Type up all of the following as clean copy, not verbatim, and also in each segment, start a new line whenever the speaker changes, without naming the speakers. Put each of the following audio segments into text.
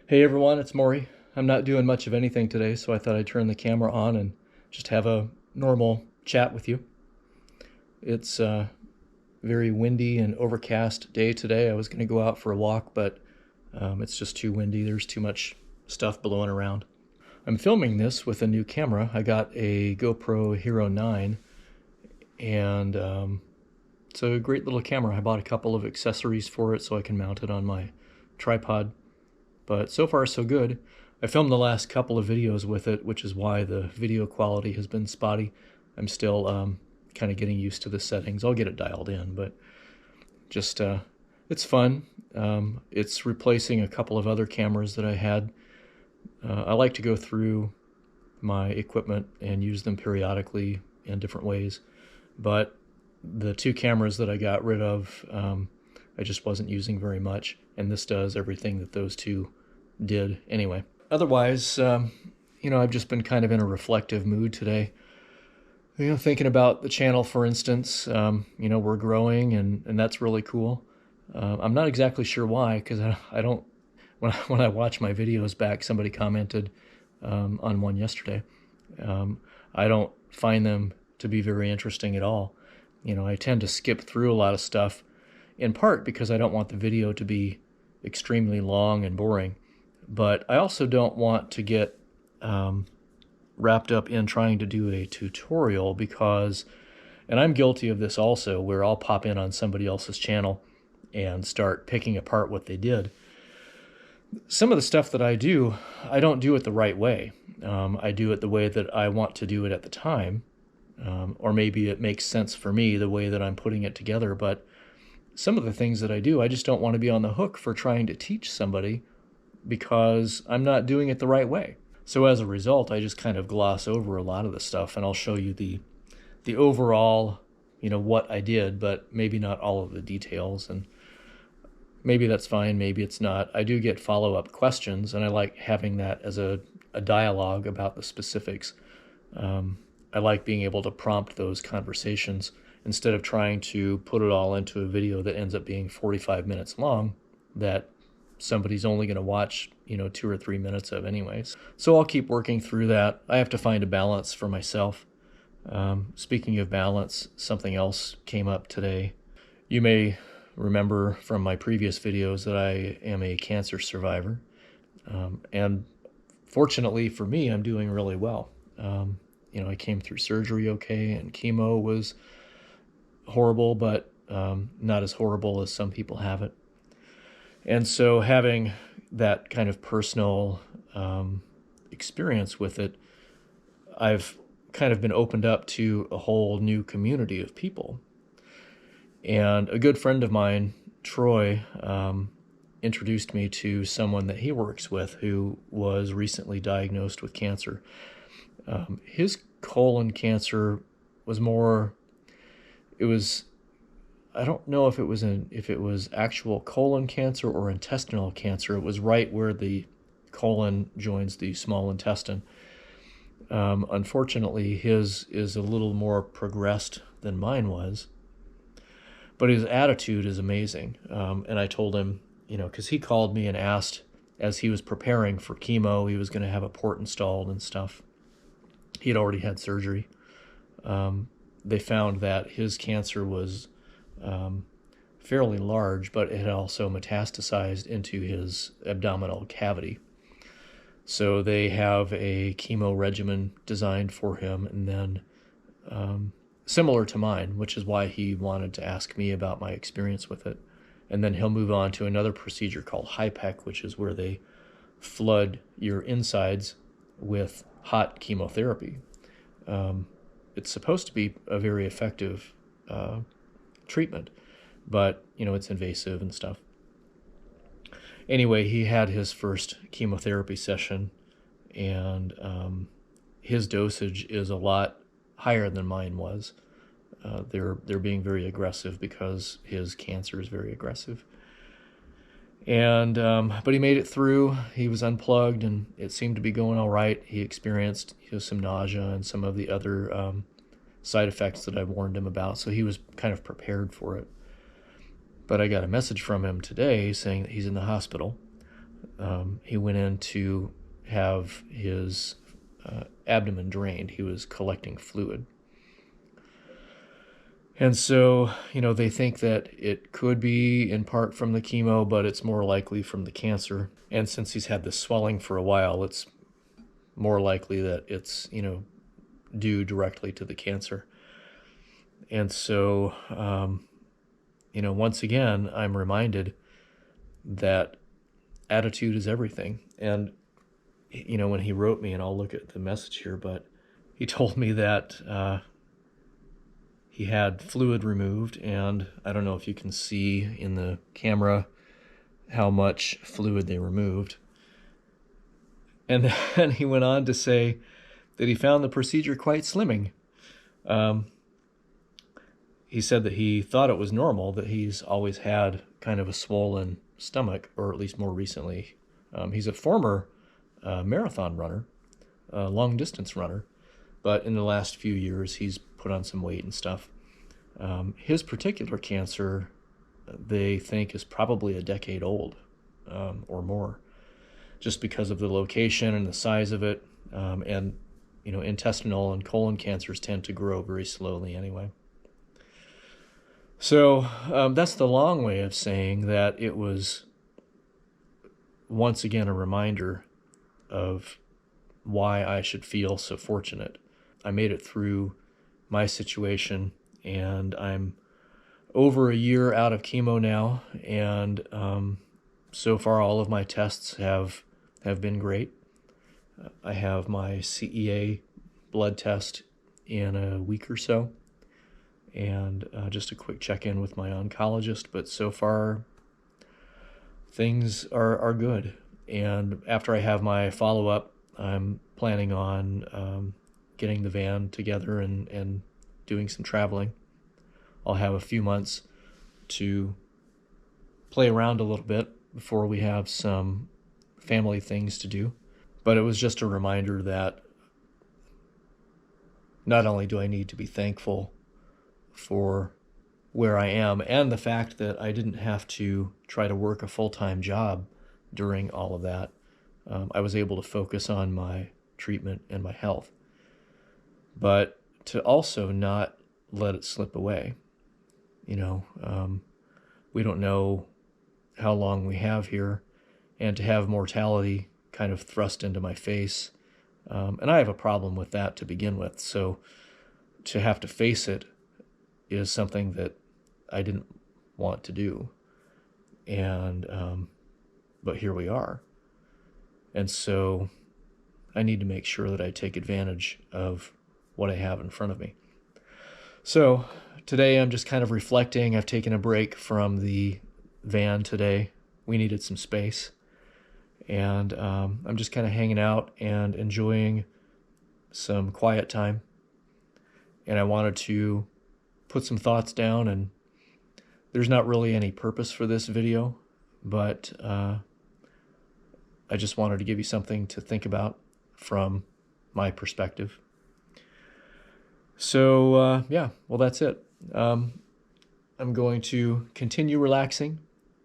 Hey everyone, it's Maury. I'm not doing much of anything today, so I thought I'd turn the camera on and just have a normal chat with you. It's a very windy and overcast day today. I was going to go out for a walk, but it's just too windy. There's too much stuff blowing around. I'm filming this with a new camera. I got a GoPro Hero 9, and it's a great little camera. I bought a couple of accessories for it so I can mount it on my tripod. But so far so good. I filmed the last couple of videos with it, which is why the video quality has been spotty. I'm still kind of getting used to the settings. I'll get it dialed in, but just it's fun. It's replacing a couple of other cameras that I had. I like to go through my equipment and use them periodically in different ways, but the two cameras that I got rid of, I just wasn't using very much, and this does everything that those two did anyway. Otherwise, I've just been kind of in a reflective mood today. Thinking about the channel, for instance. We're growing, and that's really cool. I'm not exactly sure why, because I don't. When I watch my videos back, somebody commented on one yesterday. I don't find them to be very interesting at all. I tend to skip through a lot of stuff, in part because I don't want the video to be extremely long and boring. But I also don't want to get wrapped up in trying to do a tutorial because, and I'm guilty of this also, where I'll pop in on somebody else's channel and start picking apart what they did. Some of the stuff that I do, I don't do it the right way. I do it the way that I want to do it at the time, or maybe it makes sense for me the way that I'm putting it together, but some of the things that I do, I just don't want to be on the hook for trying to teach somebody because I'm not doing it the right way. So as a result, I just kind of gloss over a lot of the stuff, and I'll show you the overall, what I did, but maybe not all of the details, and maybe that's fine, maybe it's not. I do get follow-up questions, and I like having that as a dialogue about the specifics. I like being able to prompt those conversations instead of trying to put it all into a video that ends up being 45 minutes long that somebody's only going to watch 2 or 3 minutes of anyways. So I'll keep working through that. I have to find a balance for myself. Speaking of balance, something else came up today. You may remember from my previous videos that I am a cancer survivor, and fortunately for me, I'm doing really well. I came through surgery okay, and chemo was horrible, but not as horrible as some people have it. And so having that kind of personal experience with it, I've kind of been opened up to a whole new community of people. And a good friend of mine, Troy, introduced me to someone that he works with who was recently diagnosed with cancer. His colon cancer was more, I don't know if it was actual colon cancer or intestinal cancer. It was right where the colon joins the small intestine. Unfortunately, his is a little more progressed than mine was, but his attitude is amazing. And I told him, because he called me and asked, as he was preparing for chemo, he was going to have a port installed and stuff. He had already had surgery. They found that his cancer was fairly large, but it had also metastasized into his abdominal cavity. So they have a chemo regimen designed for him, and then similar to mine, which is why he wanted to ask me about my experience with it. And then he'll move on to another procedure called HIPEC, which is where they flood your insides with hot chemotherapy. It's supposed to be a very effective treatment, but it's invasive and stuff. Anyway, he had his first chemotherapy session, and his dosage is a lot higher than mine was. They're being very aggressive because his cancer is very aggressive. And but he made it through. He was unplugged, and it seemed to be going all right. He experienced some nausea and some of the other side effects that I warned him about, so he was kind of prepared for it. But I got a message from him today saying that he's in the hospital. He went in to have his abdomen drained. He was collecting fluid. And so, they think that it could be in part from the chemo, but it's more likely from the cancer. And since he's had this swelling for a while, it's more likely that it's, due directly to the cancer. And so, once again, I'm reminded that attitude is everything. And, when he wrote me, and I'll look at the message here, but he told me that he had fluid removed, and I don't know if you can see in the camera how much fluid they removed. And then he went on to say that he found the procedure quite slimming. He said that he thought it was normal, that he's always had kind of a swollen stomach, or at least more recently. He's a former marathon runner, long distance runner, but in the last few years he's put on some weight and stuff. His particular cancer, they think, is probably a decade old or more, just because of the location and the size of it. And intestinal and colon cancers tend to grow very slowly anyway. So that's the long way of saying that it was once again a reminder of why I should feel so fortunate. I made it through my situation, and I'm over a year out of chemo now, and so far all of my tests have been great. I have my CEA blood test in a week or so, and just a quick check-in with my oncologist, but so far things are good. And after I have my follow-up, I'm planning on getting the van together and doing some traveling. I'll have a few months to play around a little bit before we have some family things to do. But it was just a reminder that not only do I need to be thankful for where I am and the fact that I didn't have to try to work a full-time job during all of that, I was able to focus on my treatment and my health, but to also not let it slip away. We don't know how long we have here, and to have mortality kind of thrust into my face, and I have a problem with that to begin with, so to have to face it is something that I didn't want to do, and but here we are. And so I need to make sure that I take advantage of what I have in front of me. So today I'm just kind of reflecting. I've taken a break from the van today. We needed some space. And I'm just kind of hanging out and enjoying some quiet time. And I wanted to put some thoughts down, and there's not really any purpose for this video, but I just wanted to give you something to think about from my perspective. So, well, that's it. I'm going to continue relaxing.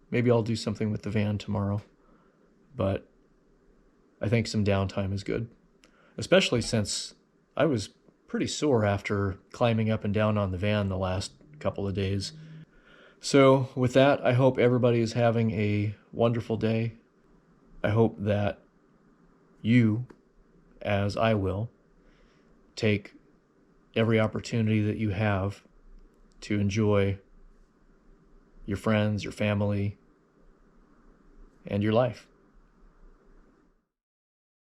Maybe I'll do something with the van tomorrow, but I think some downtime is good, especially since I was pretty sore after climbing up and down on the van the last couple of days. So with that, I hope everybody is having a wonderful day. I hope that you, as I will, take every opportunity that you have to enjoy your friends, your family, and your life.